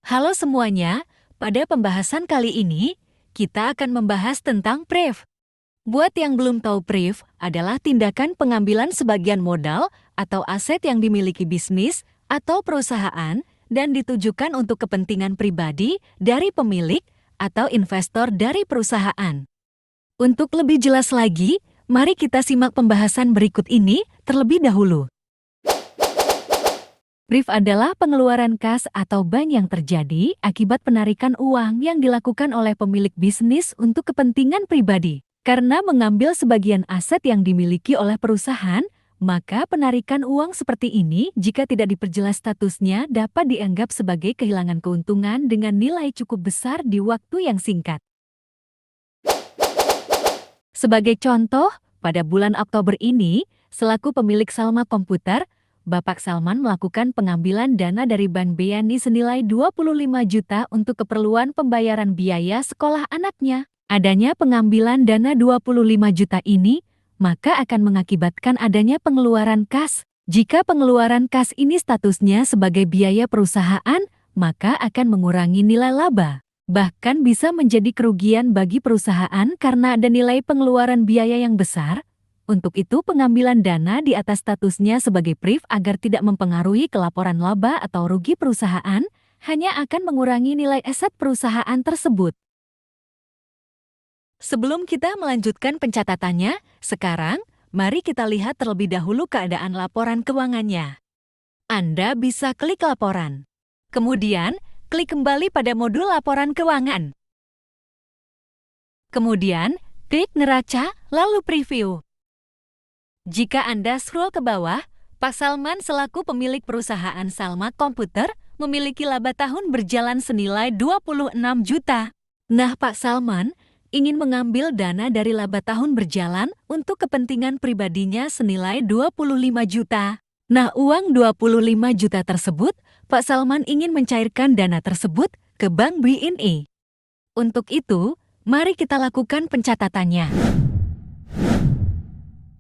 Halo semuanya, pada pembahasan kali ini, kita akan membahas tentang PRIF. Buat yang belum tahu PRIF adalah tindakan pengambilan sebagian modal atau aset yang dimiliki bisnis atau perusahaan dan ditujukan untuk kepentingan pribadi dari pemilik atau investor dari perusahaan. Untuk lebih jelas lagi, mari kita simak pembahasan berikut ini terlebih dahulu. PRIF adalah pengeluaran kas atau bank yang terjadi akibat penarikan uang yang dilakukan oleh pemilik bisnis untuk kepentingan pribadi. Karena mengambil sebagian aset yang dimiliki oleh perusahaan, maka penarikan uang seperti ini jika tidak diperjelas statusnya dapat dianggap sebagai kehilangan keuntungan dengan nilai cukup besar di waktu yang singkat. Sebagai contoh, pada bulan Oktober ini, selaku pemilik Salma Komputer, Bapak Salman melakukan pengambilan dana dari Bank BNI senilai 25 juta untuk keperluan pembayaran biaya sekolah anaknya. Adanya pengambilan dana 25 juta ini, maka akan mengakibatkan adanya pengeluaran kas. Jika pengeluaran kas ini statusnya sebagai biaya perusahaan, maka akan mengurangi nilai laba. Bahkan bisa menjadi kerugian bagi perusahaan karena ada nilai pengeluaran biaya yang besar. Untuk itu, pengambilan dana di atas statusnya sebagai PRIF agar tidak mempengaruhi kelaporan laba atau rugi perusahaan, hanya akan mengurangi nilai aset perusahaan tersebut. Sebelum kita melanjutkan pencatatannya, sekarang mari kita lihat terlebih dahulu keadaan laporan keuangannya. Anda bisa klik laporan. Kemudian, klik kembali pada modul laporan keuangan. Kemudian, klik neraca, lalu preview. Jika Anda scroll ke bawah, Pak Salman selaku pemilik perusahaan Salma Komputer memiliki laba tahun berjalan senilai 26 juta. Nah, Pak Salman ingin mengambil dana dari laba tahun berjalan untuk kepentingan pribadinya senilai 25 juta. Nah, uang 25 juta tersebut, Pak Salman ingin mencairkan dana tersebut ke Bank BNI. Untuk itu, mari kita lakukan pencatatannya.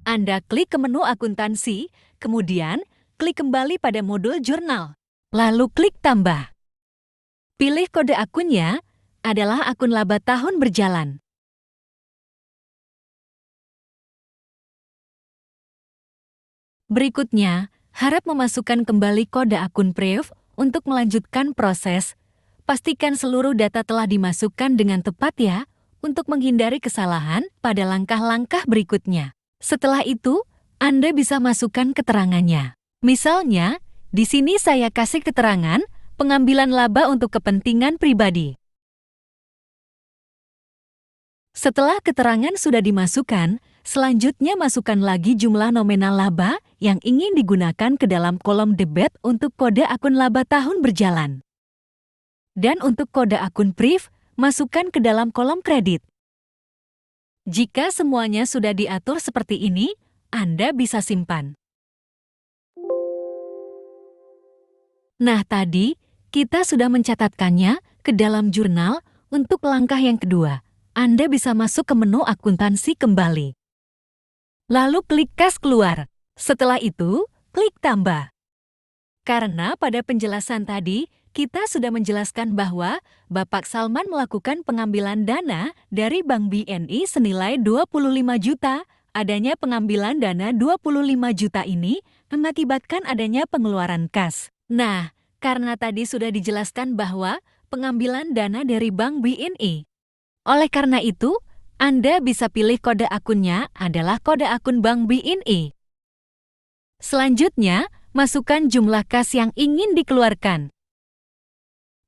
Anda klik ke menu akuntansi, kemudian klik kembali pada modul jurnal. Lalu klik tambah. Pilih kode akunnya adalah akun laba tahun berjalan. Berikutnya, harap memasukkan kembali kode akun PRIF untuk melanjutkan proses. Pastikan seluruh data telah dimasukkan dengan tepat ya, untuk menghindari kesalahan pada langkah-langkah berikutnya. Setelah itu, Anda bisa masukkan keterangannya. Misalnya, di sini saya kasih keterangan pengambilan laba untuk kepentingan pribadi. Setelah keterangan sudah dimasukkan, selanjutnya masukkan lagi jumlah nominal laba yang ingin digunakan ke dalam kolom debit untuk kode akun laba tahun berjalan. Dan untuk kode akun PRIF, masukkan ke dalam kolom kredit. Jika semuanya sudah diatur seperti ini, Anda bisa simpan. Nah, tadi kita sudah mencatatkannya ke dalam jurnal. Untuk langkah yang kedua, Anda bisa masuk ke menu akuntansi kembali. Lalu klik kas keluar. Setelah itu, klik tambah. Karena pada penjelasan tadi, kita sudah menjelaskan bahwa Bapak Salman melakukan pengambilan dana dari Bank BNI senilai 25 juta. Adanya pengambilan dana 25 juta ini mengakibatkan adanya pengeluaran kas. Nah, karena tadi sudah dijelaskan bahwa pengambilan dana dari Bank BNI. Oleh karena itu, Anda bisa pilih kode akunnya adalah kode akun Bank BNI. Selanjutnya, masukkan jumlah kas yang ingin dikeluarkan.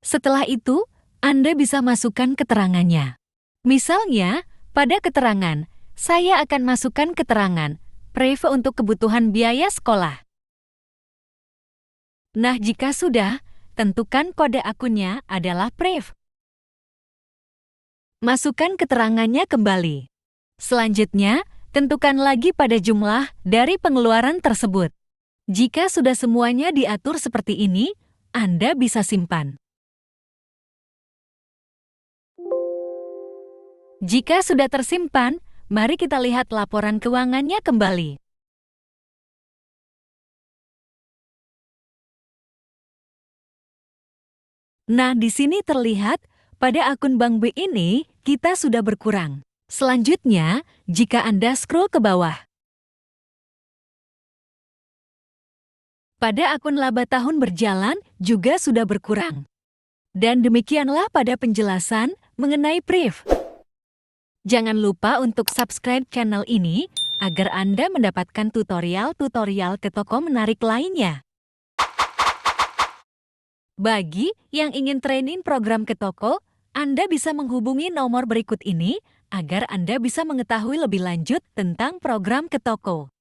Setelah itu, Anda bisa masukkan keterangannya. Misalnya, pada keterangan, saya akan masukkan keterangan PRIF untuk kebutuhan biaya sekolah. Nah, jika sudah, tentukan kode akunnya adalah PRIF. Masukkan keterangannya kembali. Selanjutnya, tentukan lagi pada jumlah dari pengeluaran tersebut. Jika sudah semuanya diatur seperti ini, Anda bisa simpan. Jika sudah tersimpan, mari kita lihat laporan keuangannya kembali. Nah, di sini terlihat pada akun Bank B ini kita sudah berkurang. Selanjutnya, jika Anda scroll ke bawah, pada akun laba tahun berjalan juga sudah berkurang. Dan demikianlah pada penjelasan mengenai PRIV. Jangan lupa untuk subscribe channel ini agar Anda mendapatkan tutorial-tutorial ke toko menarik lainnya. Bagi yang ingin training program ke toko, Anda bisa menghubungi nomor berikut ini agar Anda bisa mengetahui lebih lanjut tentang program ke toko.